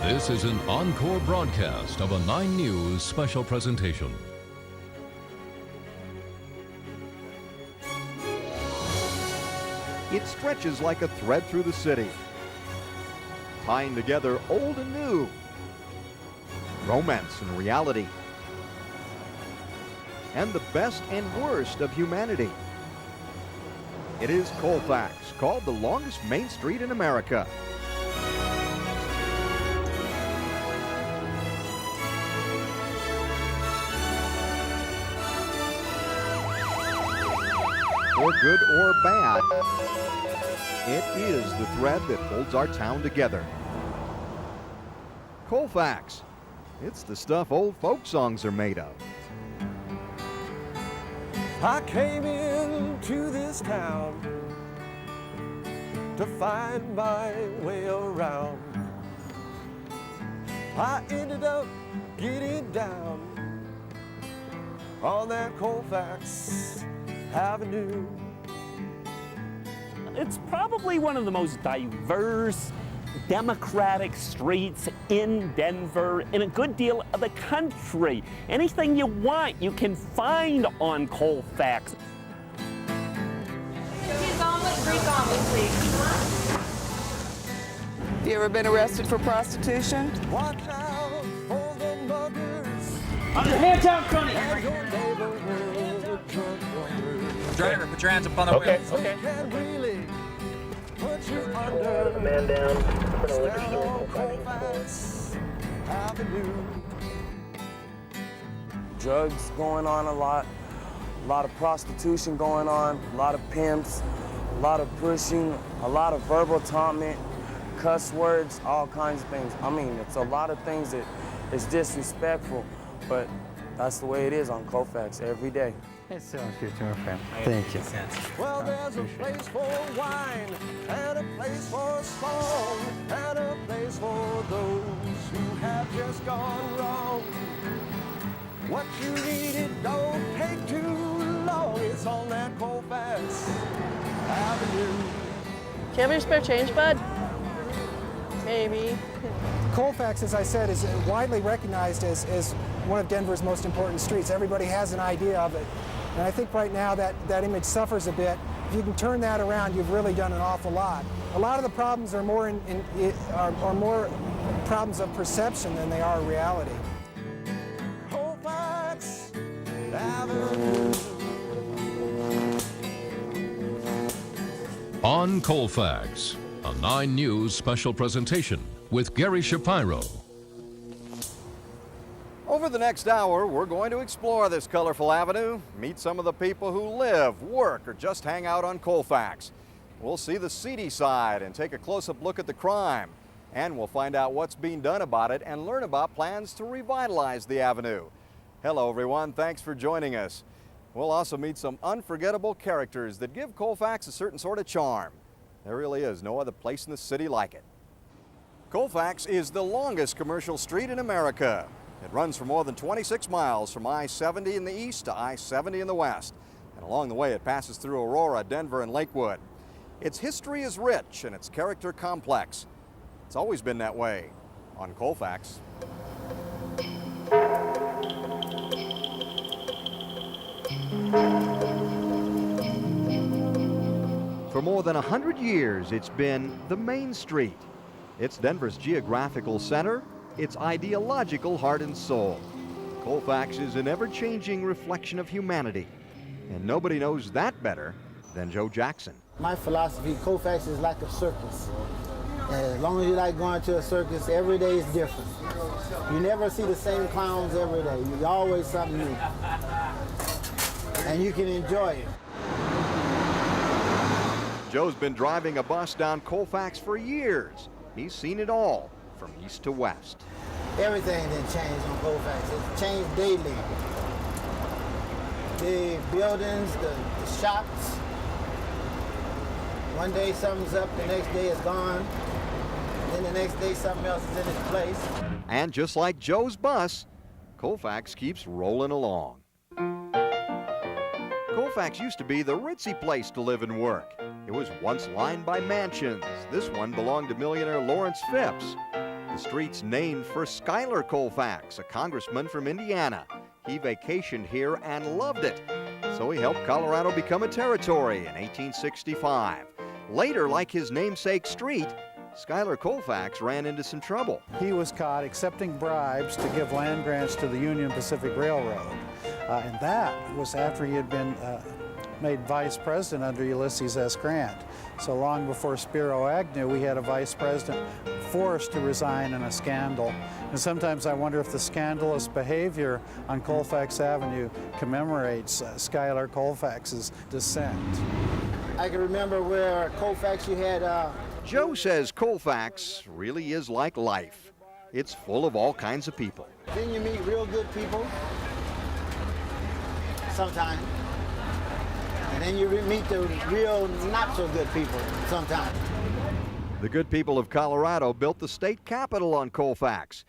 This is an encore broadcast of a 9 News special presentation. It stretches like a thread through the city, tying together old and new, romance and reality, and the best and worst of humanity. It is Colfax, called the longest main street in America. For good or bad, it is the thread that holds our town together. Colfax, it's the stuff old folk songs are made of. I came into this town to find my way around. I ended up getting down on that Colfax Avenue. It's probably one of the most diverse, democratic streets in Denver, in a good deal of the country. Anything you want, you can find on Colfax. Cheese omelet, Greek omelet, please. You ever been arrested for prostitution? Watch out for the muggers. Hands out, Connie! Driver, put your hands up on the wheel. Okay. Can really put you under. The man down in front of the liquor Stand store. on Colfax Avenue. Drugs going on a lot of prostitution going on, a lot of pimps, a lot of pushing, a lot of verbal tauntment, cuss words, all kinds of things. I mean, it's a lot of things that is disrespectful, but that's the way it is on Colfax every day. It sounds good to my friend. Thank you. Well, there's a place for wine, and a place for a song, and a place for those who have just gone wrong. What you need, it don't take too long. It's on that Colfax Avenue. Do you have any spare change, bud? Maybe. Colfax, as I said, is widely recognized as one of Denver's most important streets. Everybody has an idea of it. And I think right now that image suffers a bit. If you can turn that around, you've really done an awful lot. A lot of the problems are more more problems of perception than they are reality. Colfax Avenue. On Colfax, a 9 News special presentation with Gary Shapiro. Over the next hour, we're going to explore this colorful avenue, meet some of the people who live, work, or just hang out on Colfax. We'll see the seedy side and take a close-up look at the crime. And we'll find out what's being done about it and learn about plans to revitalize the avenue. Hello, everyone. Thanks for joining us. We'll also meet some unforgettable characters that give Colfax a certain sort of charm. There really is no other place in the city like it. Colfax is the longest commercial street in America. It runs for more than 26 miles from I-70 in the east to I-70 in the west. And along the way, it passes through Aurora, Denver, and Lakewood. Its history is rich and its character complex. It's always been that way on Colfax. For more than 100 years, it's been the main street. It's Denver's geographical center, its ideological heart and soul. Colfax is an ever-changing reflection of humanity, and nobody knows that better than Joe Jackson. My philosophy, Colfax is like a circus. And as long as you like going to a circus, every day is different. You never see the same clowns every day. You always something new. And you can enjoy it. Joe's been driving a bus down Colfax for years. He's seen it all, from east to west. Everything didn't change on Colfax. It's changed daily. The buildings, the shops. One day something's up, the next day it's gone. Then the next day something else is in its place. And just like Joe's bus, Colfax keeps rolling along. Colfax used to be the ritzy place to live and work. It was once lined by mansions. This one belonged to millionaire Lawrence Phipps. The The street's named for Schuyler Colfax, a congressman from Indiana. He vacationed here and loved it, so he helped Colorado become a territory in 1865. Later, like his namesake street, Schuyler Colfax ran into some trouble. He was caught accepting bribes to give land grants to the Union Pacific Railroad. And that was after he had been made vice president under Ulysses S. Grant. So long before Spiro Agnew, we had a vice president forced to resign in a scandal. And sometimes I wonder if the scandalous behavior on Colfax Avenue commemorates Schuyler Colfax's descent. I can remember where Colfax you had Joe says Colfax really is like life. It's full of all kinds of people. then you meet real good people sometimes. And then you meet the real not so good people sometimes. The good people of Colorado built the state capitol on Colfax.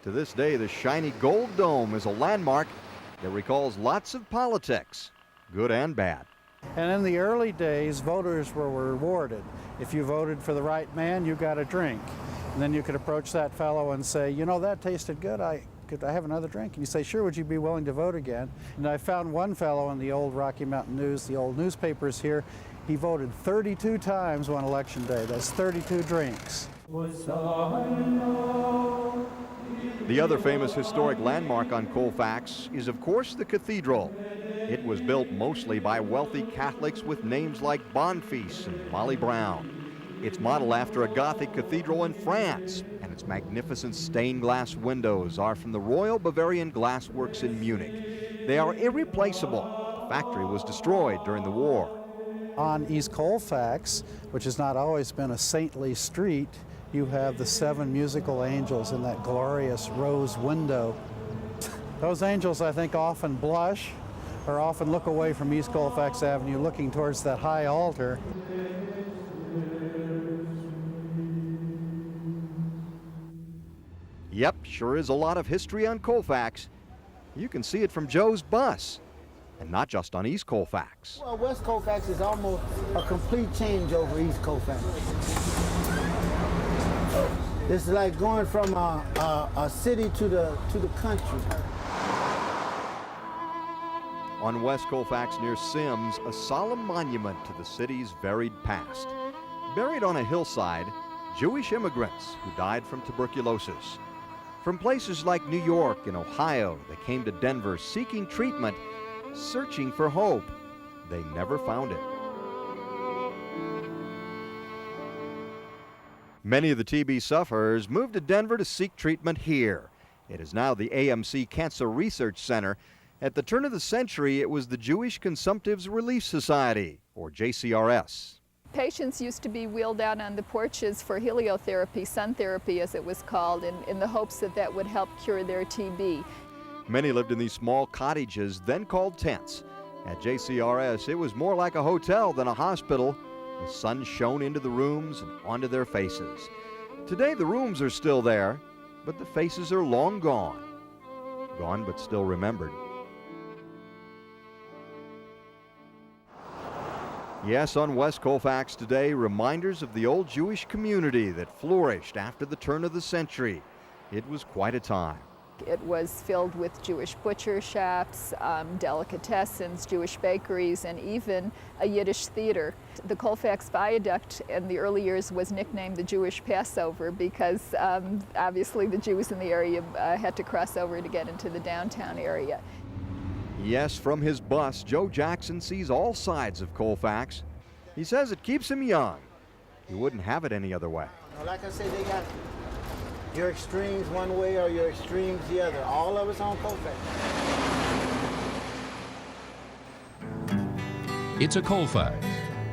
To this day, the shiny gold dome is a landmark that recalls lots of politics, good and bad. And in the early days, voters were rewarded. If you voted for the right man, you got a drink. And then you could approach that fellow and say, you know, that tasted good. Could I have another drink? And you say, sure, would you be willing to vote again? And I found one fellow in the old Rocky Mountain News, the old newspapers here. He voted 32 times one election day. That's 32 drinks. The other famous historic landmark on Colfax is, of course, the cathedral. It was built mostly by wealthy Catholics with names like Bonfils and Molly Brown. It's modeled after a Gothic cathedral in France, and its magnificent stained glass windows are from the Royal Bavarian Glass Works in Munich. They are irreplaceable. The factory was destroyed during the war. On East Colfax, which has not always been a saintly street, you have the 7 musical angels in that glorious rose window. Those angels, I think, often blush or often look away from East Colfax Avenue looking towards that high altar. Yep, sure is a lot of history on Colfax. You can see it from Joe's bus, and not just on East Colfax. Well, West Colfax is almost a complete change over East Colfax. It's like going from a city to the country. On West Colfax near Sims, a solemn monument to the city's varied past. Buried on a hillside, Jewish immigrants who died from tuberculosis. From places like New York and Ohio, they came to Denver seeking treatment, searching for hope. They never found it. Many of the TB sufferers moved to Denver to seek treatment here. It is now the AMC Cancer Research Center. At the turn of the century, it was the Jewish Consumptives Relief Society, or JCRS. Patients used to be wheeled out on the porches for heliotherapy, sun therapy as it was called, in the hopes that that would help cure their TB. Many lived in these small cottages, then called tents. At JCRS, it was more like a hotel than a hospital. The sun shone into the rooms and onto their faces. Today, the rooms are still there, but the faces are long gone. Gone, but still remembered. Yes, on West Colfax today, reminders of the old Jewish community that flourished after the turn of the century. It was quite a time. It was filled with Jewish butcher shops, delicatessens, Jewish bakeries, and even a Yiddish theater. The Colfax Viaduct in the early years was nicknamed the Jewish Passover because obviously the Jews in the area had to cross over to get into the downtown area. Yes, from his bus, Joe Jackson sees all sides of Colfax. He says it keeps him young. He wouldn't have it any other way. Like I said, they got your extremes one way or your extremes the other. All of us on Colfax. It's a Colfax.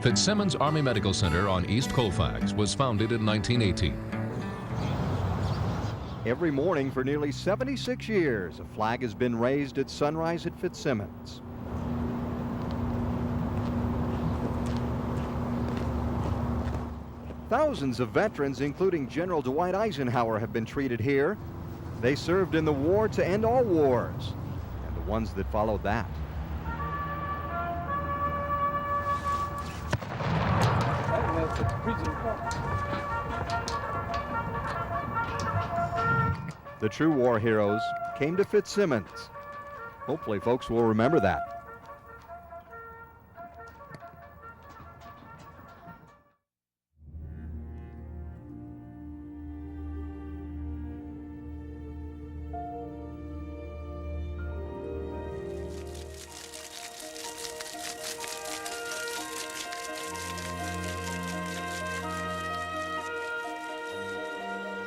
Fitzsimmons Army Medical Center on East Colfax was founded in 1918. Every morning for nearly 76 years, a flag has been raised at sunrise at Fitzsimmons. Thousands of veterans, including General Dwight Eisenhower, have been treated here. They served in the war to end all wars, and the ones that followed that. The true war heroes came to Fitzsimmons. Hopefully folks will remember that.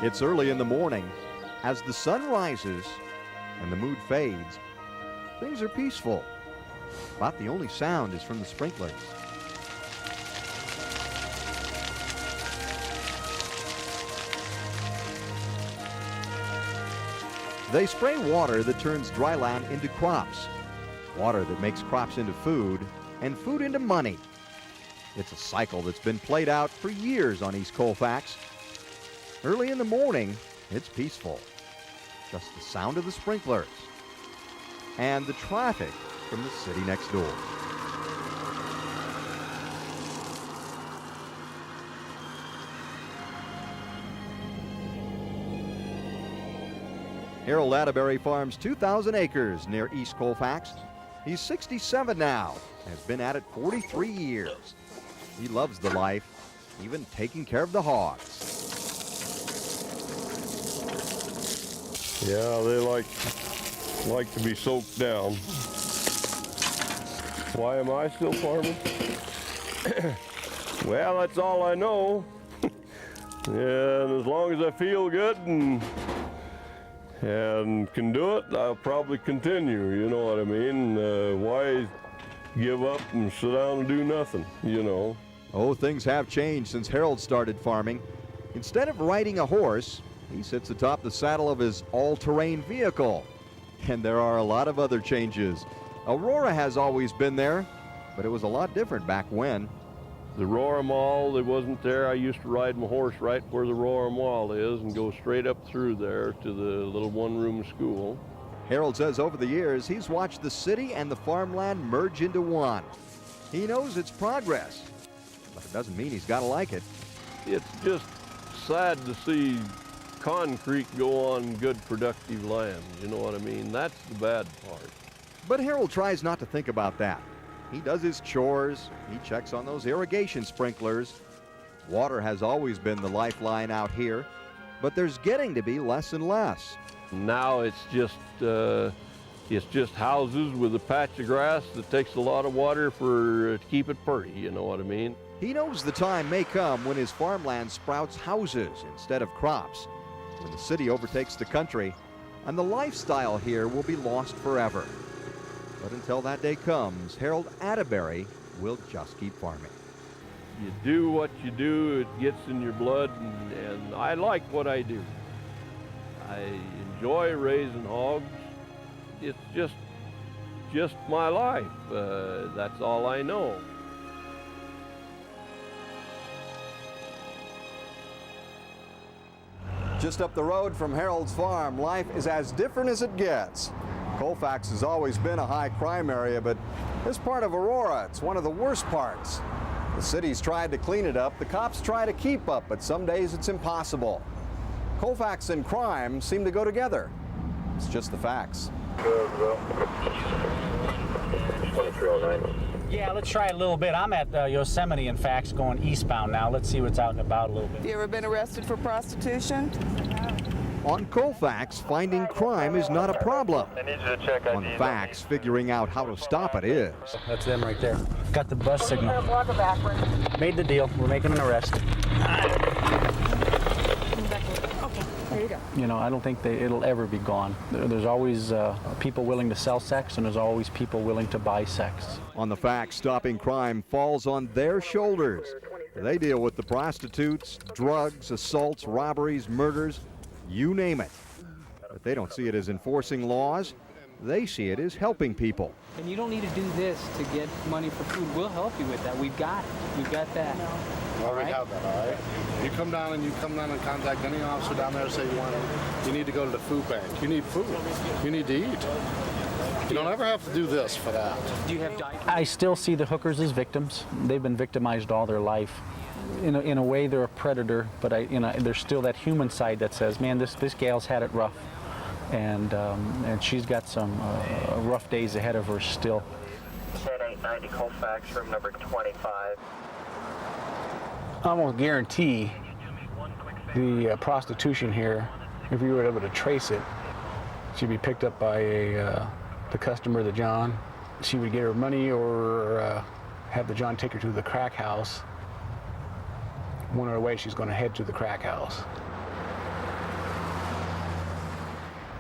It's early in the morning. As the sun rises and the mood fades, things are peaceful. About the only sound is from the sprinklers. They spray water that turns dry land into crops, water that makes crops into food, and food into money. It's a cycle that's been played out for years on East Colfax. Early in the morning, it's peaceful. Just the sound of the sprinklers and the traffic from the city next door. Harold Atterbury farms 2,000 acres near East Colfax. He's 67 now and has been at it 43 years. He loves the life, even taking care of the hogs. Yeah, they like to be soaked down. Why am I still farming? Well, that's all I know. And as long as I feel good and can do it, I'll probably continue, you know what I mean? Why give up and sit down and do nothing, you know? Oh, things have changed since Harold started farming. Instead of riding a horse, he sits atop the saddle of his all-terrain vehicle. And there are a lot of other changes. Aurora has always been there, but it was a lot different back when. The Roaring Wall, it wasn't there. I used to ride my horse right where the Roaring Wall is and go straight up through there to the little one-room school. Harold says over the years, he's watched the city and the farmland merge into one. He knows it's progress, but it doesn't mean he's got to like it. It's just sad to see concrete go on good productive land, you know what I mean? That's the bad part. But Harold tries not to think about that. He does his chores, he checks on those irrigation sprinklers. Water has always been the lifeline out here, but there's getting to be less and less. Now it's just houses with a patch of grass that takes a lot of water to keep it pretty, you know what I mean? He knows the time may come when his farmland sprouts houses instead of crops, when the city overtakes the country, and the lifestyle here will be lost forever. But until that day comes, Harold Atterbury will just keep farming. You do what you do, it gets in your blood, and I like what I do. I enjoy raising hogs. It's just my life. That's all I know. Just up the road from Harold's farm, life is as different as it gets. Colfax has always been a high crime area, but this part of Aurora, it's one of the worst parts. The city's tried to clean it up, the cops try to keep up, but some days it's impossible. Colfax and crime seem to go together. It's just the facts. 2309. Yeah, let's try it a little bit. I'm at Yosemite, in fact, going eastbound now. Let's see what's out and about a little bit. You ever been arrested for prostitution? On Colfax, finding crime is not a problem. I need you to check ID. On Fax, figuring out how to stop it is. That's them right there. Got the bus signal. Made the deal. We're making an arrest. Okay, there you go. You know, I don't think it'll ever be gone. There's always people willing to sell sex, and there's always people willing to buy sex. On the Fax, stopping crime falls on their shoulders. They deal with the prostitutes, drugs, assaults, robberies, murders, you name it. But they don't see it as enforcing laws. They see it as helping people. And you don't need to do this to get money for food. We'll help you with that. We've got it. We've got that. Well, we have that, all right? You come down and contact any officer down there and say you need to go to the food bank. You need food. You need to eat. You don't ever have to do this for that. Do you have I still see the hookers as victims. They've been victimized all their life. In a way, they're a predator, but there's still that human side that says, man, this gal's had it rough. and she's got some rough days ahead of her still. 10890 Colfax, room number 25. I almost guarantee the prostitution here, if you were able to trace it, she'd be picked up by the customer, the John. She would get her money or have the John take her to the crack house. One other way, she's going to head to the crack house.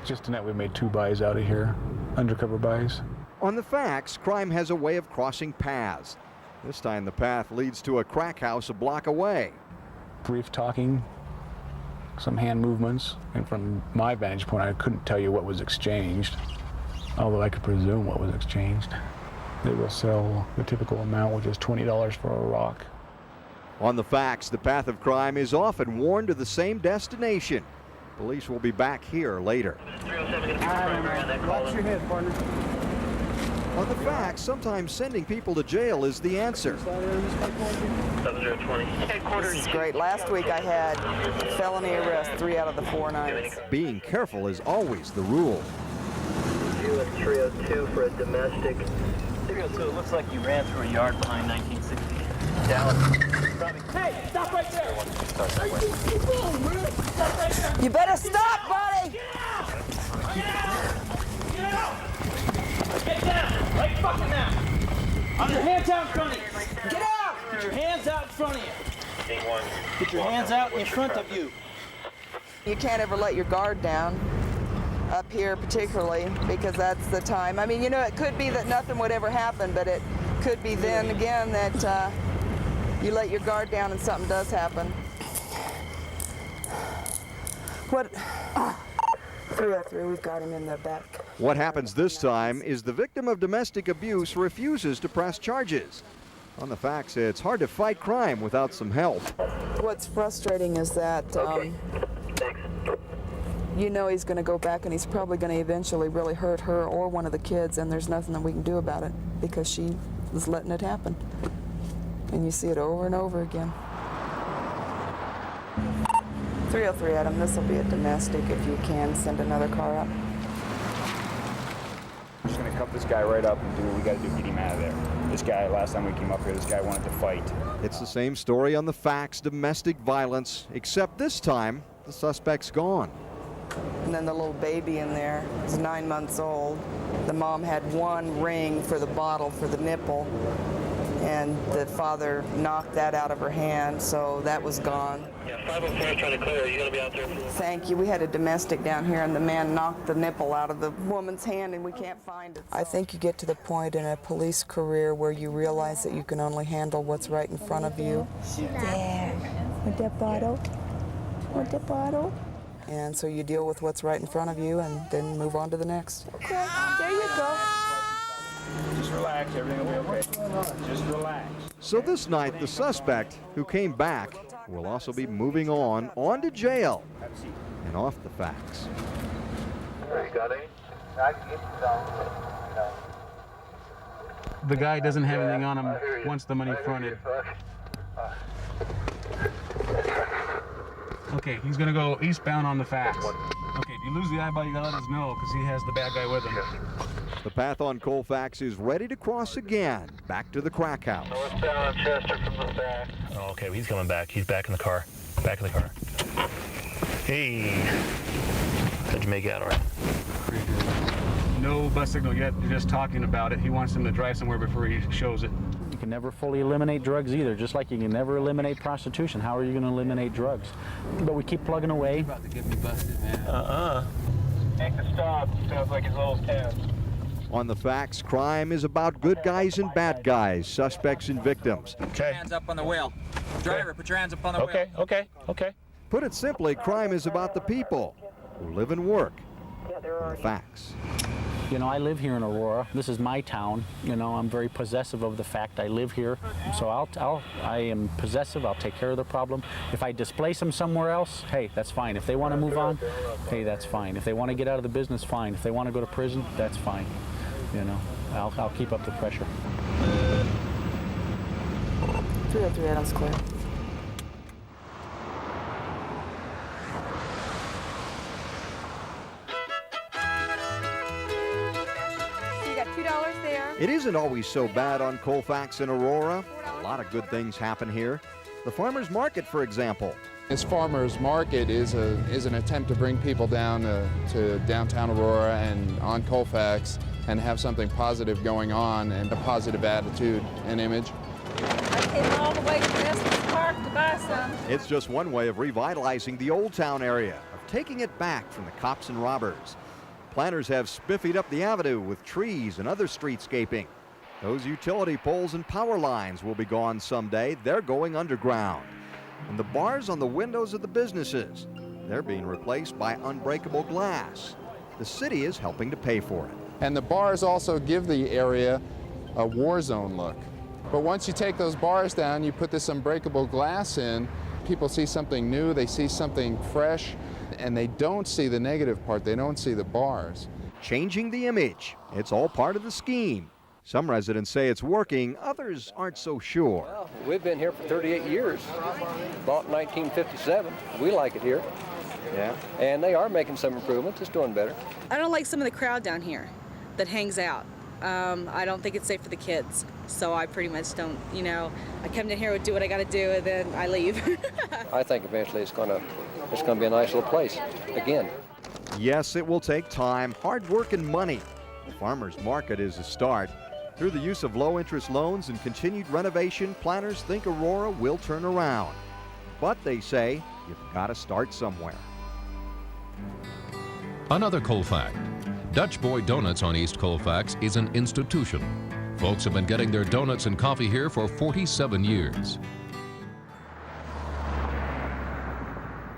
Just tonight we made 2 buys out of here, undercover buys. On the facts, crime has a way of crossing paths. This time the path leads to a crack house a block away. Brief talking, some hand movements, and from my vantage point, I couldn't tell you what was exchanged, although I could presume what was exchanged. They will sell the typical amount, which is $20 for a rock. On the facts, the path of crime is often worn to the same destination. Police will be back here later. Watch your head, partner. On the facts, sometimes sending people to jail is the answer. 7020. This is great. Last week I had felony arrest 3 out of the 4 nights. Being careful is always the rule. You at 302 for a domestic. 302, it looks like you ran through a yard behind 1960. Dallas. Hey, stop right there! You better stop, buddy! Get down! Right fucking now! Put your hands out in front of you! Get out! Put your hands out in front of you! Get your hands out in front of you! You can't ever let your guard down, up here particularly, because that's the time. I mean, you know, it could be that nothing would ever happen, but it could be then again that you let your guard down and something does happen. What? 303, we've got him in the back. What happens this time is the victim of domestic abuse refuses to press charges. On the facts, it's hard to fight crime without some help. What's frustrating is that you know he's going to go back and he's probably going to eventually really hurt her or one of the kids, and there's nothing that we can do about it because she is letting it happen. And you see it over and over again. 303, Adam, this will be a domestic. If you can, send another car up. We're just going to cuff this guy right up and do what we got to do to get him out of there. This guy, last time we came up here, this guy wanted to fight. It's the same story on the facts, domestic violence, except this time, the suspect's gone. And then the little baby in there is 9 months old. The mom had 1 ring for the bottle for the nipple, and the father knocked that out of her hand, so that was gone. Yeah, 504 trying to clear. Are you going to be out there? Thank you. We had a domestic down here, and the man knocked the nipple out of the woman's hand, and we can't find it. I think you get to the point in a police career where you realize that you can only handle what's right in front of you. There. With that bottle. With that bottle. And so you deal with what's right in front of you and then move on to the next. Okay, there you go. Just relax, everything will be okay. Just relax. So this night, the suspect, who came back, will also be moving on to jail and off the facts. You got any? The guy doesn't have anything on him once the money fronted. Okay, he's gonna go eastbound on the facts. Okay, if you lose the eyeball, you gotta let us know, because he has the bad guy with him. The path on Colfax is ready to cross again, back to the crack house. Northbound Chester from the back. Oh, okay, he's coming back. He's back in the car. Back in the car. Hey. How'd you make out, all right? No bus signal yet, they're just talking about it. He wants him to drive somewhere before he shows it. You can never fully eliminate drugs either, just like you can never eliminate prostitution. How are you going to eliminate drugs? But we keep plugging away. About to get me busted, man. Make the stop. Sounds like his old town. On the facts, crime is about good guys and bad guys, suspects and victims. Okay. Hands up on the wheel. Driver, put your hands up on the wheel. Okay. Put it simply, crime is about the people who live and work on the facts. You know, I live here in Aurora. This is my town. You know, I'm very possessive of the fact I live here. So I am possessive. I'll take care of the problem. If I displace them somewhere else, hey, that's fine. If they want to move on, hey, that's fine. If they want to get out of the business, fine. If they want to go to prison, that's fine. You know, I'll keep up the pressure. 303 Adams clear. It isn't always so bad on Colfax and Aurora. A lot of good things happen here. The farmers market, for example. This farmers market is an attempt to bring people down to downtown Aurora and on Colfax and have something positive going on and a positive attitude and image. I came all the way to Estes Park to buy some. It's just one way of revitalizing the Old Town area, of taking it back from the cops and robbers. Planners have spiffied up the avenue with trees and other streetscaping. Those utility poles and power lines will be gone someday. They're going underground. And the bars on the windows of the businesses, they're being replaced by unbreakable glass. The city is helping to pay for it. And the bars also give the area a war zone look. But once you take those bars down, you put this unbreakable glass in, people see something new, they see something fresh, and they don't see the negative part, they don't see the bars. Changing the image, it's all part of the scheme. Some residents say it's working, others aren't so sure. Well, we've been here for 38 years, bought in 1957. We like it here. Yeah. And they are making some improvements, it's doing better. I don't like some of the crowd down here that hangs out. I don't think it's safe for the kids, so I pretty much don't, I come down here and do what I gotta do and then I leave. I think eventually it's gonna be a nice little place, again. Yes, it will take time, hard work and money. The farmers market is a start. Through the use of low-interest loans and continued renovation, planners think Aurora will turn around. But they say you've got to start somewhere. Another Colfax. Dutch Boy Donuts on East Colfax is an institution. Folks have been getting their donuts and coffee here for 47 years.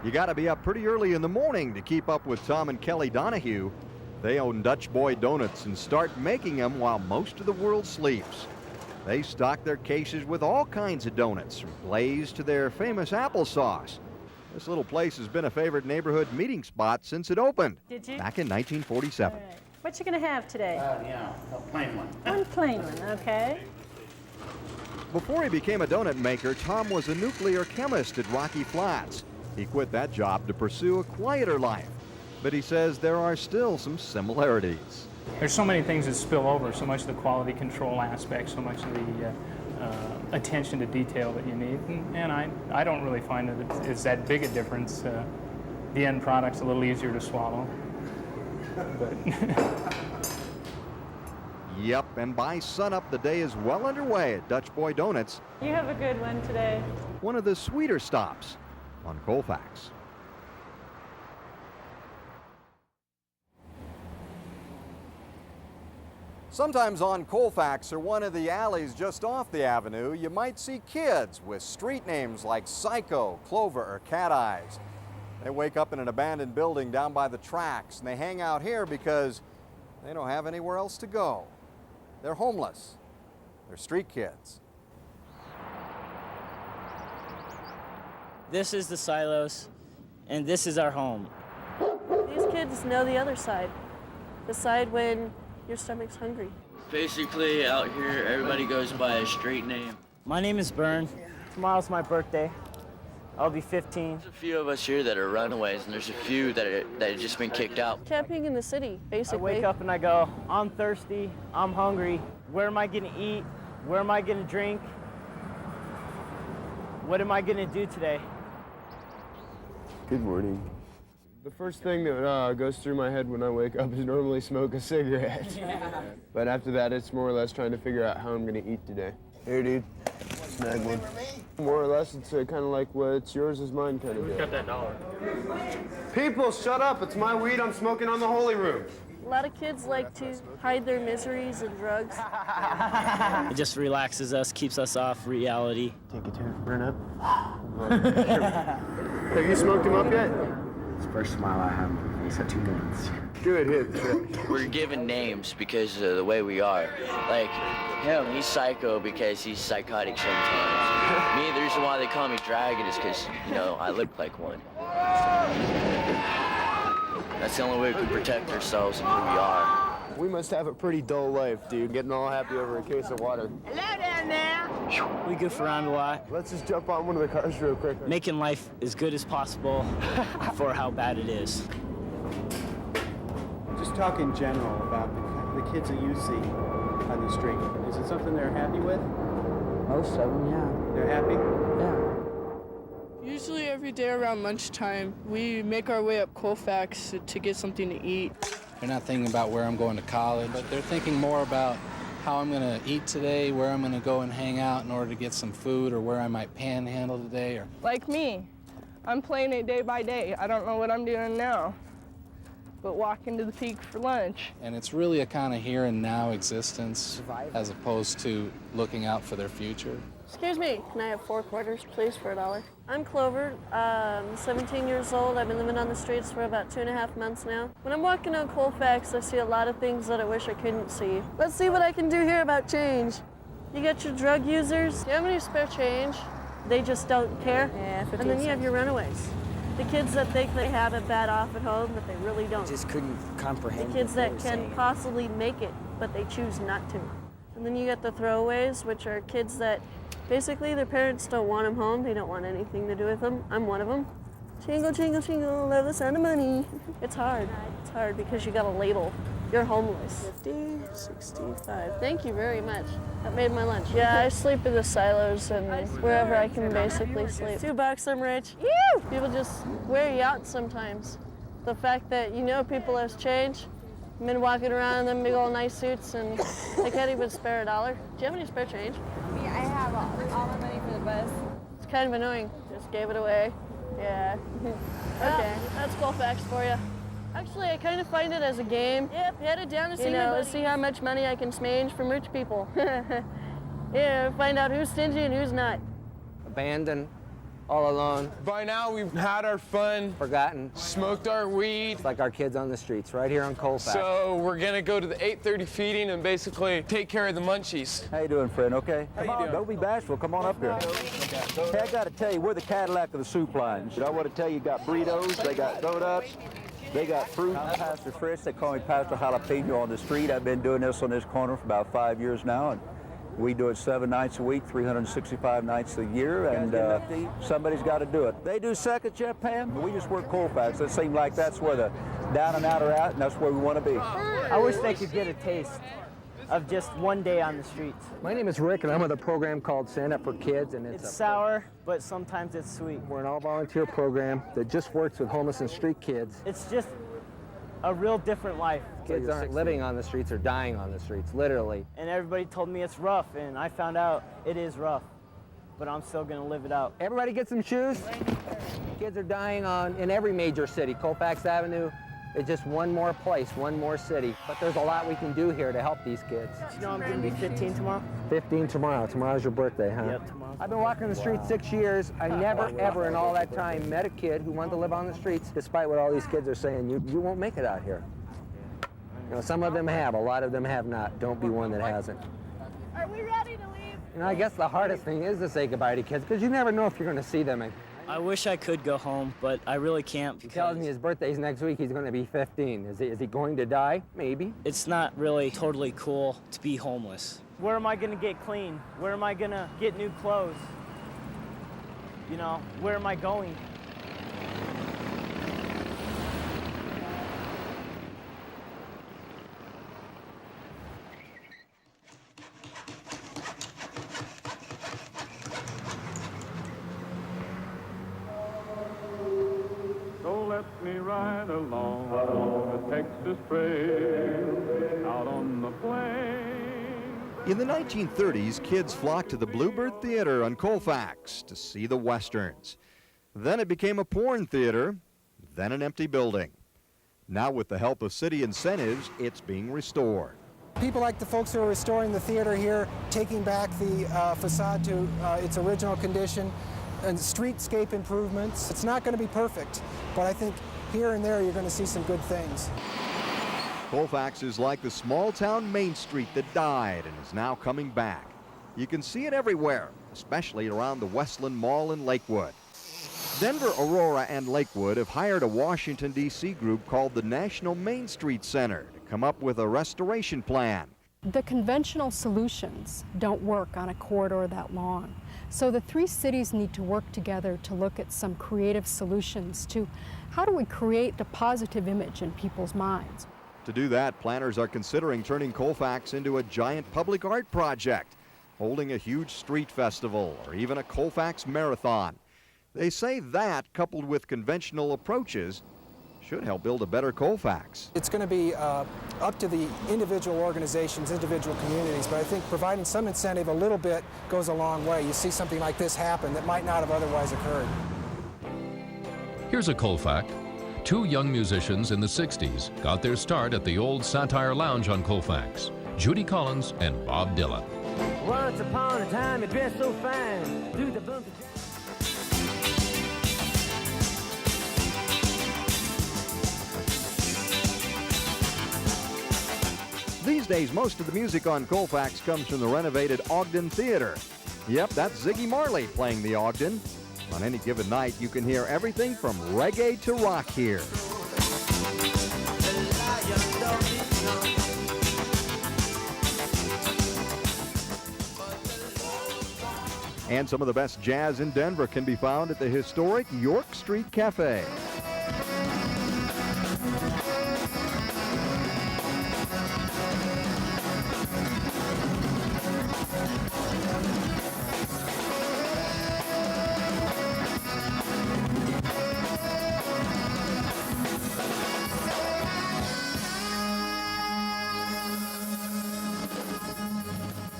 You got to be up pretty early in the morning to keep up with Tom and Kelly Donahue. They own Dutch Boy Donuts and start making them while most of the world sleeps. They stock their cases with all kinds of donuts, from glazed to their famous applesauce. This little place has been a favorite neighborhood meeting spot since it opened. Did you? Back in 1947. All right. What you gonna have today? Yeah, a plain one. One plain one, okay. Before he became a donut maker, Tom was a nuclear chemist at Rocky Flats. He quit that job to pursue a quieter life. But he says there are still some similarities. There's so many things that spill over, so much of the quality control aspect, so much of the attention to detail that you need. And I don't really find that it's that big a difference. The end product's a little easier to swallow. But Yep, and by sunup, the day is well underway at Dutch Boy Donuts. You have a good one today. One of the sweeter stops on Colfax. Sometimes on Colfax or one of the alleys just off the avenue, you might see kids with street names like Psycho, Clover, or Cat Eyes. They wake up in an abandoned building down by the tracks, and they hang out here because they don't have anywhere else to go. They're homeless. They're street kids. This is the silos, and this is our home. These kids know the other side. The side when your stomach's hungry. Basically, out here, everybody goes by a street name. My name is Bern. Tomorrow's my birthday. I'll be 15. There's a few of us here that are runaways, and there's a few that have just been kicked out. Camping in the city, basically. I wake up and I go, I'm thirsty, I'm hungry. Where am I gonna eat? Where am I gonna drink? What am I gonna do today? Good morning. The first thing that goes through my head when I wake up is normally smoke a cigarette. Yeah. But after that, it's more or less trying to figure out how I'm gonna eat today. Here, dude, snag one. More or less, it's kind of like what's yours is mine kind of deal. Got that dollar. People, shut up! It's my weed. I'm smoking on the holy room. A lot of kids like to hide their miseries and drugs. It just relaxes us, keeps us off reality. Take a turn, burn up. Have you smoked him up yet? It's the first smile I have. He's had 2 months. Good hit. We're given names because of the way we are. Like him, he's psycho because he's psychotic sometimes. Me, the reason why they call me Dragon is because, I look like one. That's the only way we can protect ourselves and who we are. We must have a pretty dull life, dude. Getting all happy over a case of water. Hello down there. We goof around a lot. Let's just jump on one of the cars real quick. Making life as good as possible for how bad it is. Just talk in general about the kids that you see. on the street. Is it something they're happy with? Most of them, yeah. They're happy? Yeah. Usually every day around lunchtime, we make our way up Colfax to get something to eat. They're not thinking about where I'm going to college, but they're thinking more about how I'm going to eat today, where I'm going to go and hang out in order to get some food, or where I might panhandle today. Or Like me, I'm playing it day by day. I don't know what I'm doing now, but walking to the peak for lunch. And it's really a kind of here and now existence as opposed to looking out for their future. Excuse me, can I have 4 quarters, please, for $1? I'm Clover, 17 years old. I've been living on the streets for about 2.5 months now. When I'm walking on Colfax, I see a lot of things that I wish I couldn't see. Let's see what I can do here about change. You got your drug users. Do you have any spare change? They just don't care. Yeah, 50 and then you have cents. your runaways. The kids that think they have it bad off at home, but they really don't. Just couldn't comprehend The kids what they that were can saying. possibly make it, but they choose not to. And then you get the throwaways, which are kids that basically their parents don't want them home. They don't want anything to do with them. I'm one of them. Jingle, jingle, jingle, love the sound of money. It's hard. It's hard because you got a label. You're homeless. 50, 65. Thank you very much. That made my lunch. Yeah, I sleep in the silos and wherever I can basically sleep. $2, I'm rich. Ew! People just wear you out sometimes. The fact that you know people has changed. I've been walking around in them big old nice suits and they can't even spare $1. Do you have any spare change? I have all my money for the bus. It's kind of annoying. Just gave it away. Yeah. Okay, that's Colfax for you. Actually, I kind of find it as a game. Yep, headed down to see see how much money I can smage from rich people. Yeah, find out who's stingy and who's not. Abandoned, all alone. By now, we've had our fun. Forgotten. Smoked our weed. It's like our kids on the streets, right here on Colfax. So we're gonna go to the 8:30 feeding and basically take care of the munchies. How you doing, friend? Okay? How you doing? Don't be bashful. Come on up here. Hey, I got to tell you, we're the Cadillac of the soup lines. I want to tell you, got burritos, they got donuts, they got fruit. I'm Pastor Fritz. They call me Pastor Jalapeno on the street. I've been doing this on this corner for about 5 years now, and we do it 7 nights a week, 365 nights a year, and somebody's got to do it. They do second shift, Pam. We just work Colfax. It seems like that's where the down and out are at, and that's where we want to be. I wish they could get a taste of just one day on the streets. My name is Rick, and I'm with a program called Stand Up for Kids, and it's sour, but sometimes it's sweet. We're an all-volunteer program that just works with homeless and street kids. It's just a real different life. Kids aren't living on the streets or dying on the streets, literally. And everybody told me it's rough, and I found out it is rough, but I'm still gonna live it out. Everybody get some shoes? Kids are dying in every major city. Colfax Avenue is just one more place, one more city. But there's a lot we can do here to help these kids. You know I'm gonna be 15 tomorrow? 15 tomorrow. Tomorrow's your birthday, huh? Yep, tomorrow. I've been walking the streets 6 years. I never, ever in all that time met a kid who wanted to live on the streets, despite what all these kids are saying. You won't make it out here. You know, some of them have, a lot of them have not. Don't be one that hasn't. Are we ready to leave? You know, I guess the hardest thing is to say goodbye to kids, because you never know if you're going to see them. I wish I could go home, but I really can't. He tells me his birthday's next week. He's going to be 15. Is he going to die? Maybe. It's not really totally cool to be homeless. Where am I gonna get clean? Where am I gonna get new clothes? You know, where am I going? So let me ride along the Texas trail out on the plain. In the 1930s, kids flocked to the Bluebird Theater on Colfax to see the Westerns. Then it became a porn theater, then an empty building. Now, with the help of city incentives, it's being restored. People like the folks who are restoring the theater here, taking back the facade to its original condition, and streetscape improvements. It's not going to be perfect, but I think here and there you're going to see some good things. Colfax is like the small-town Main Street that died and is now coming back. You can see it everywhere, especially around the Westland Mall in Lakewood. Denver, Aurora, and Lakewood have hired a Washington, D.C. group called the National Main Street Center to come up with a restoration plan. The conventional solutions don't work on a corridor that long. So the three cities need to work together to look at some creative solutions to how do we create a positive image in people's minds. To do that, planners are considering turning Colfax into a giant public art project, holding a huge street festival or even a Colfax marathon. They say that, coupled with conventional approaches, should help build a better Colfax. It's going to be up to the individual organizations, individual communities, but I think providing some incentive a little bit goes a long way. You see something like this happen that might not have otherwise occurred. Here's a Colfax. Two young musicians in the 60s got their start at the old Satire Lounge on Colfax, Judy Collins and Bob Dylan. Once upon a time, you dressed so fine, through the bumpy... These days, most of the music on Colfax comes from the renovated Ogden Theater. Yep, that's Ziggy Marley playing the Ogden. On any given night, you can hear everything from reggae to rock here. And some of the best jazz in Denver can be found at the historic York Street Cafe.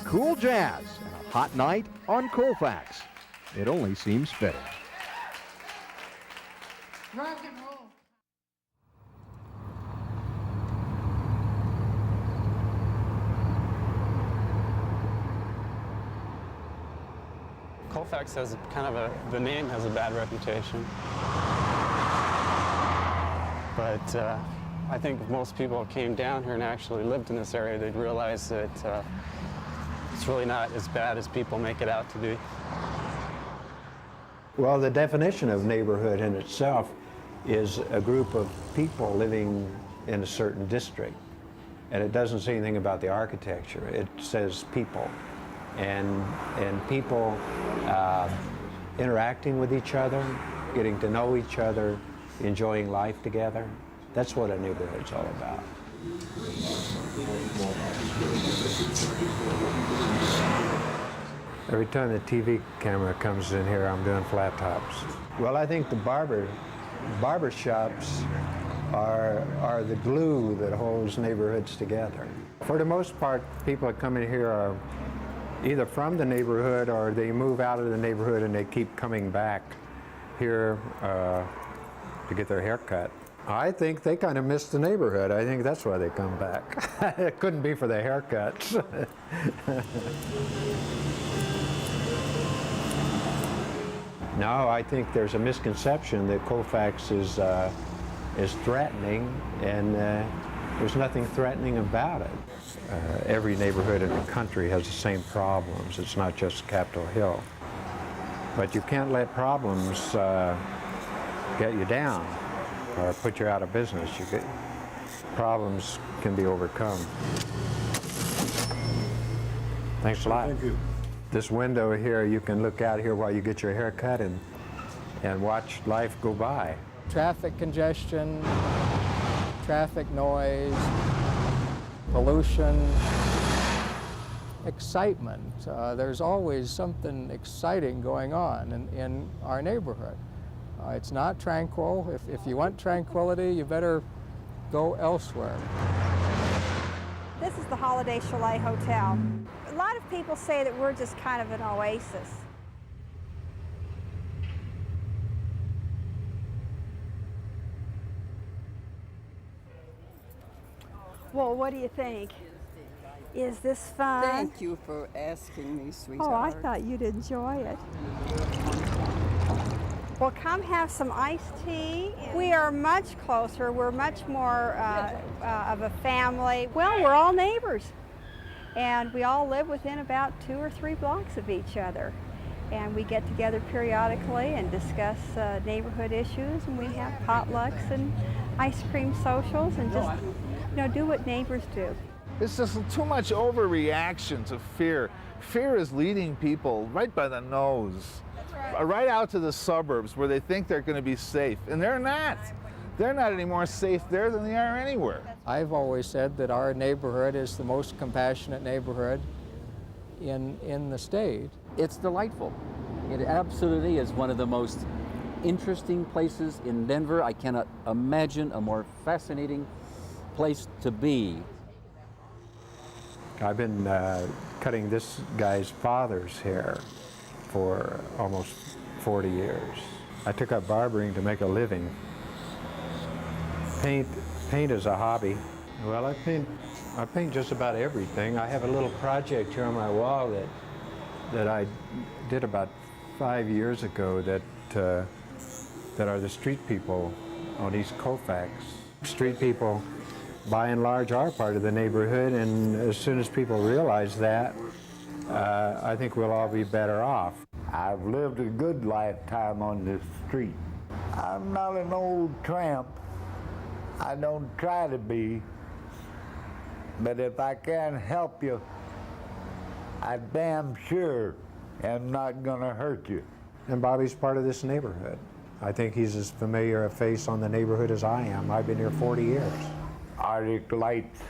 Cool jazz and a hot night on Colfax. It only seems fitting. Rock and roll. Colfax has the name has a bad reputation. But I think if most people came down here and actually lived in this area, they'd realize that it's really not as bad as people make it out to be. Well, the definition of neighborhood in itself is a group of people living in a certain district. And it doesn't say anything about the architecture. It says people. And people interacting with each other, getting to know each other, enjoying life together. That's what a neighborhood's all about. Every time the TV camera comes in here, I'm doing flat tops. Well, I think the barber shops are the glue that holds neighborhoods together. For the most part, people that come in here are either from the neighborhood or they move out of the neighborhood and they keep coming back here to get their hair cut. I think they kind of miss the neighborhood. I think that's why they come back. It couldn't be for the haircuts. No, I think there's a misconception that Colfax is threatening, and there's nothing threatening about it. Every neighborhood in the country has the same problems. It's not just Capitol Hill. But you can't let problems get you down or put you out of business. Problems can be overcome. Thanks a lot. Thank you. This window here, you can look out here while you get your hair cut and watch life go by. Traffic congestion, traffic noise, pollution, excitement. There's always something exciting going on in our neighborhood. It's not tranquil. If you want tranquility, you better go elsewhere. This is the Holiday Chalet Hotel. A lot of people say that we're just kind of an oasis. Well, what do you think? Is this fun? Thank you for asking me, sweetheart. Oh, I thought you'd enjoy it. Well, come have some iced tea. We are much closer. We're much more of a family. Well, we're all neighbors. And we all live within about 2 or 3 blocks of each other. And we get together periodically and discuss neighborhood issues, and we have potlucks and ice cream socials and just, do what neighbors do. It's just too much overreaction to fear. Fear is leading people right by the nose, right out to the suburbs where they think they're going to be safe, and they're not. They're not any more safe there than they are anywhere. I've always said that our neighborhood is the most compassionate neighborhood in the state. It's delightful. It absolutely is one of the most interesting places in Denver. I cannot imagine a more fascinating place to be. I've been cutting this guy's father's hair for almost 40 years. I took up barbering to make a living. Paint is a hobby. Well, I paint just about everything. I have a little project here on my wall that I did about 5 years ago that are the street people on East Colfax. Street people, by and large, are part of the neighborhood, and as soon as people realize that, I think we'll all be better off. I've lived a good lifetime on this street. I'm not an old tramp. I don't try to be, but if I can help you, I damn sure am not gonna hurt you. And Bobby's part of this neighborhood. I think he's as familiar a face on the neighborhood as I am. I've been here 40 years. Arctic lights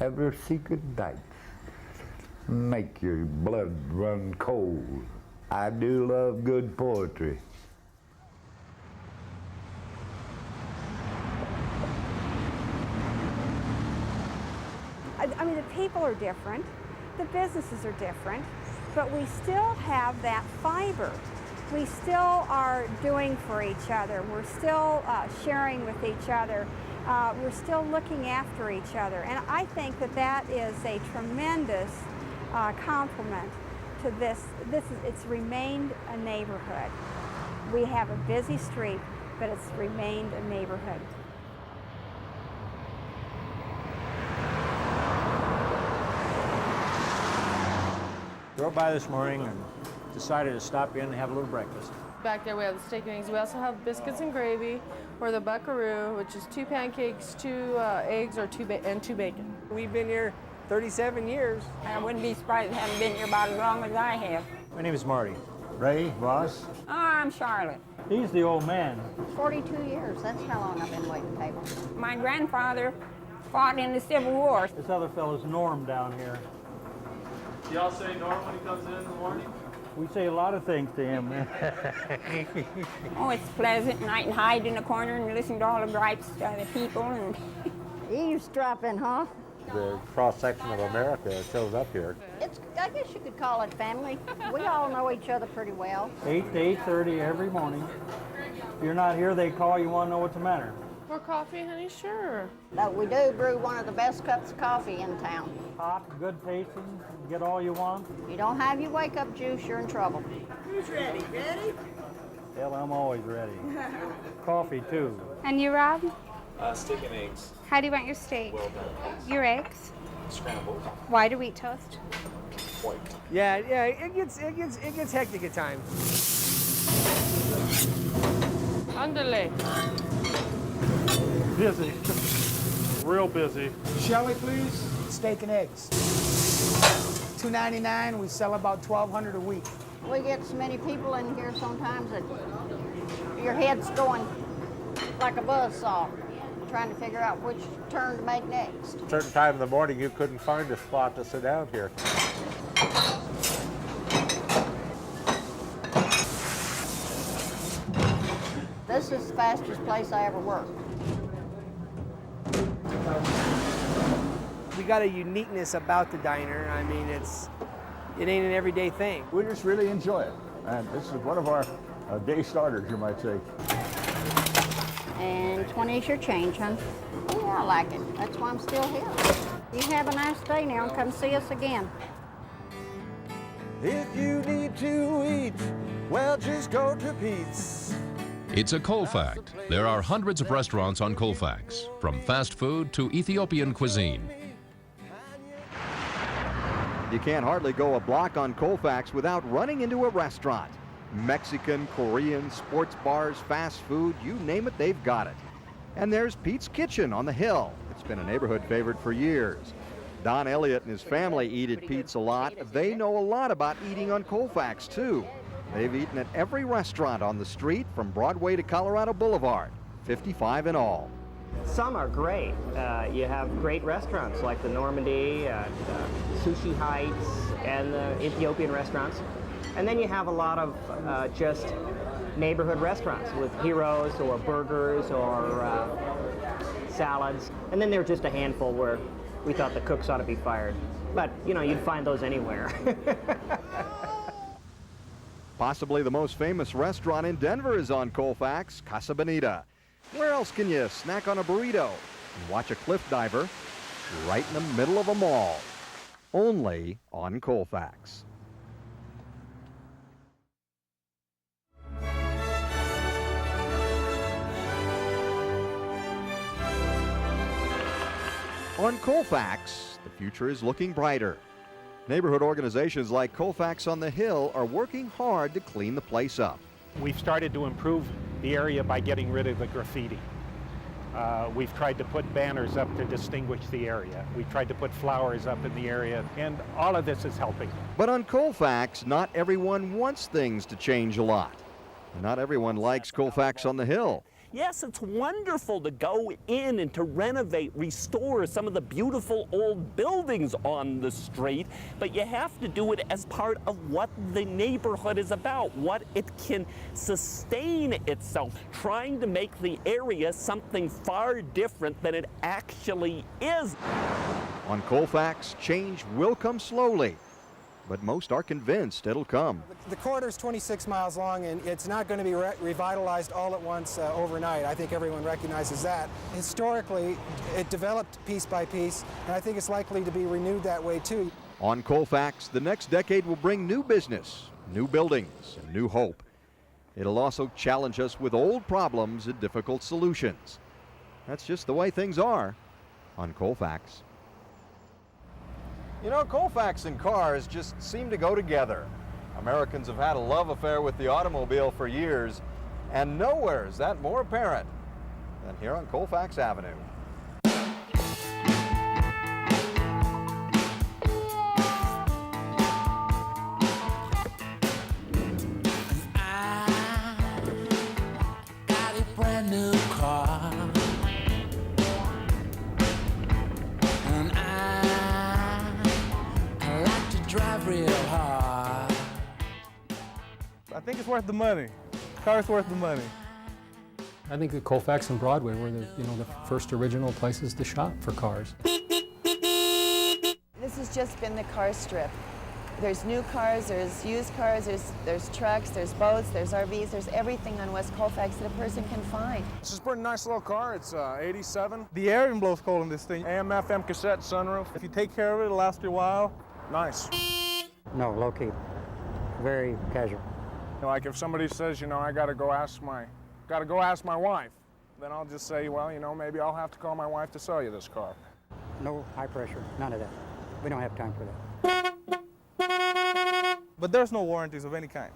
have their secret nights, make your blood run cold. I do love good poetry. I mean, the people are different, the businesses are different, but we still have that fiber. We still are doing for each other. We're still sharing with each other. We're still looking after each other. And I think that that is a tremendous compliment to this. It's remained a neighborhood. We have a busy street, but it's remained a neighborhood. Drove by this morning and decided to stop in and have a little breakfast. Back there we have the steak and eggs. We also have biscuits and gravy, or the buckaroo, which is 2 pancakes, 2 eggs, or 2 bacon. We've been here 37 years. I wouldn't be surprised if I haven't been here about as long as I have. My name is Marty. Ray, Ross. Oh, I'm Charlotte. He's the old man. 42 years, that's how long I've been waiting tables. My grandfather fought in the Civil War. This other fellow's Norm down here. Do y'all say Norm when he comes in the morning? We say a lot of things to him. Oh, it's pleasant, and I can hide in a corner and listen to all the gripes of the people. And eavesdropping, huh? The cross-section of America shows up here. I guess you could call it family. We all know each other pretty well. 8 to 8:30 every morning. If you're not here, they call you, want to know what's the matter. More coffee, honey? Sure. But we do brew one of the best cups of coffee in town. Hot, good tasting, get all you want. You don't have your wake-up juice, you're in trouble. Who's ready? Ready? Hell, I'm always ready. Coffee, too. And you, Rob? Steak and eggs. How do you want your steak? Well done. Your eggs? Scrambled. Why do wheat toast? White. Yeah, it gets hectic at times. Andale. Busy. Real busy. Shall we please? Steak and eggs. $2.99. We sell about 1,200 a week. We get so many people in here sometimes that your head's going like a buzzsaw, trying to figure out which turn to make next. A certain time in the morning, you couldn't find a spot to sit down here. This is the fastest place I ever worked. We got a uniqueness about the diner. I mean, it ain't an everyday thing. We just really enjoy it. And this is one of our day starters, you might say. And 20 is your change, hon. Yeah, I like it. That's why I'm still here. You have a nice day now and come see us again. If you need to eat, well, just go to Pete's. It's a Colfax. There are hundreds of restaurants on Colfax, from fast food to Ethiopian cuisine. You can't hardly go a block on Colfax without running into a restaurant. Mexican, Korean, sports bars, fast food, you name it, they've got it. And there's Pete's Kitchen on the hill. It's been a neighborhood favorite for years. Don Elliott and his family eat at Pete's a lot. They know a lot about eating on Colfax, too. They've eaten at every restaurant on the street from Broadway to Colorado Boulevard. 55 in all. Some are great. You have great restaurants like the Normandy, Sushi Heights, and the Ethiopian restaurants. And then you have a lot of just neighborhood restaurants with heroes or burgers or salads. And then there are just a handful where we thought the cooks ought to be fired. But, you know, you'd find those anywhere. Possibly the most famous restaurant in Denver is on Colfax, Casa Bonita. Where else can you snack on a burrito and watch a cliff diver right in the middle of a mall? Only on Colfax. On Colfax, the future is looking brighter. Neighborhood organizations like Colfax on the Hill are working hard to clean the place up. We've started to improve the area by getting rid of the graffiti. We've tried to put banners up to distinguish the area. We've tried to put flowers up in the area, and all of this is helping. But on Colfax, not everyone wants things to change a lot. And not everyone likes Colfax on the Hill. Yes, it's wonderful to go in and to renovate, restore some of the beautiful old buildings on the street, but you have to do it as part of what the neighborhood is about, what it can sustain itself, trying to make the area something far different than it actually is. On Colfax, change will come slowly, but most are convinced it'll come. The corridor is 26 miles long, and it's not going to be revitalized all at once overnight. I think everyone recognizes that. Historically, it developed piece by piece, and I think it's likely to be renewed that way too. On Colfax, the next decade will bring new business, new buildings, and new hope. It'll also challenge us with old problems and difficult solutions. That's just the way things are on Colfax. You know, Colfax and cars just seem to go together. Americans have had a love affair with the automobile for years, and nowhere is that more apparent than here on Colfax Avenue. Got a brand new car. Drive real hard. I think it's worth the money. Car's worth the money. I think that Colfax and Broadway were the first original places to shop for cars. This has just been the car strip. There's new cars, there's used cars, there's trucks, there's boats, there's RVs, there's everything on West Colfax that a person can find. This is a pretty nice little car. It's 87. The air even blows cold in this thing. AM, FM cassette, sunroof. If you take care of it, it'll last you a while. Nice. No, low key. Very casual. Like if somebody says, I gotta go ask my wife, then I'll just say, well, maybe I'll have to call my wife to sell you this car. No high pressure, none of that. We don't have time for that. But there's no warranties of any kind.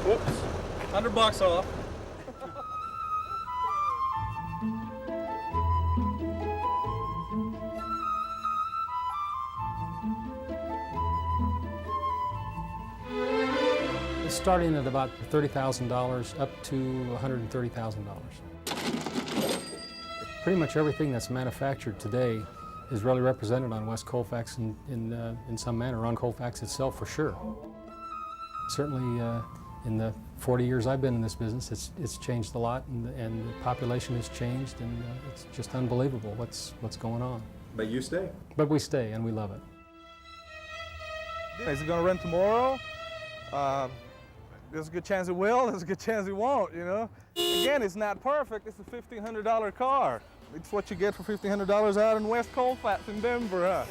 Whoops, $100 off. Starting at about $30,000 up to $130,000. Pretty much everything that's manufactured today is really represented on West Colfax in some manner, on Colfax itself for sure. Certainly in the 40 years I've been in this business, it's changed a lot, and the population has changed, and it's just unbelievable what's going on. But you stay. But we stay, and we love it. Is it going to rent tomorrow? There's a good chance it will, there's a good chance it won't, Again, it's not perfect, it's a $1,500 car. It's what you get for $1,500 out in West Colfax in Denver, huh?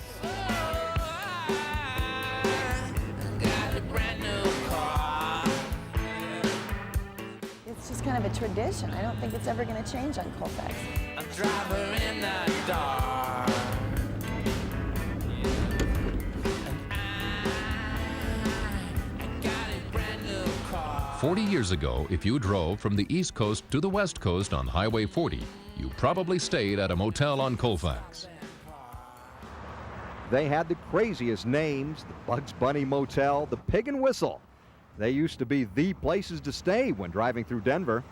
It's just kind of a tradition. I don't think it's ever going to change on Colfax. A driver in the dark. 40 years ago, if you drove from the East Coast to the West Coast on Highway 40, you probably stayed at a motel on Colfax. They had the craziest names: the Bugs Bunny Motel, the Pig and Whistle. They used to be the places to stay when driving through Denver.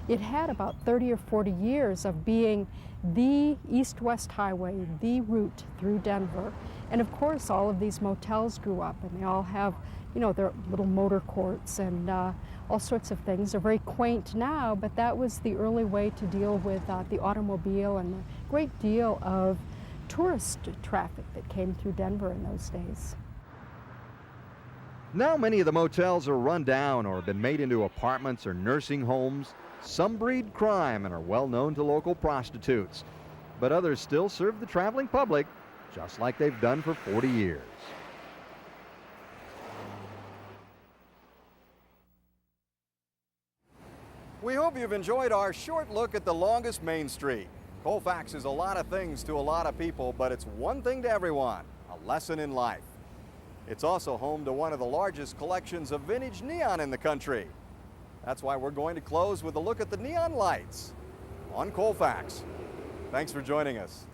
it had about 30 or 40 years of being the east-west highway, the route through Denver. And of course, all of these motels grew up, and they all have, you know, their little motor courts and all sorts of things. They're very quaint now, but that was the early way to deal with the automobile and the great deal of tourist traffic that came through Denver in those days. Now many of the motels are run down or have been made into apartments or nursing homes. Some breed crime and are well known to local prostitutes, but others still serve the traveling public just like they've done for 40 years. We hope you've enjoyed our short look at the longest Main Street. Colfax is a lot of things to a lot of people, but it's one thing to everyone, a lesson in life. It's also home to one of the largest collections of vintage neon in the country. That's why we're going to close with a look at the neon lights on Colfax. Thanks for joining us.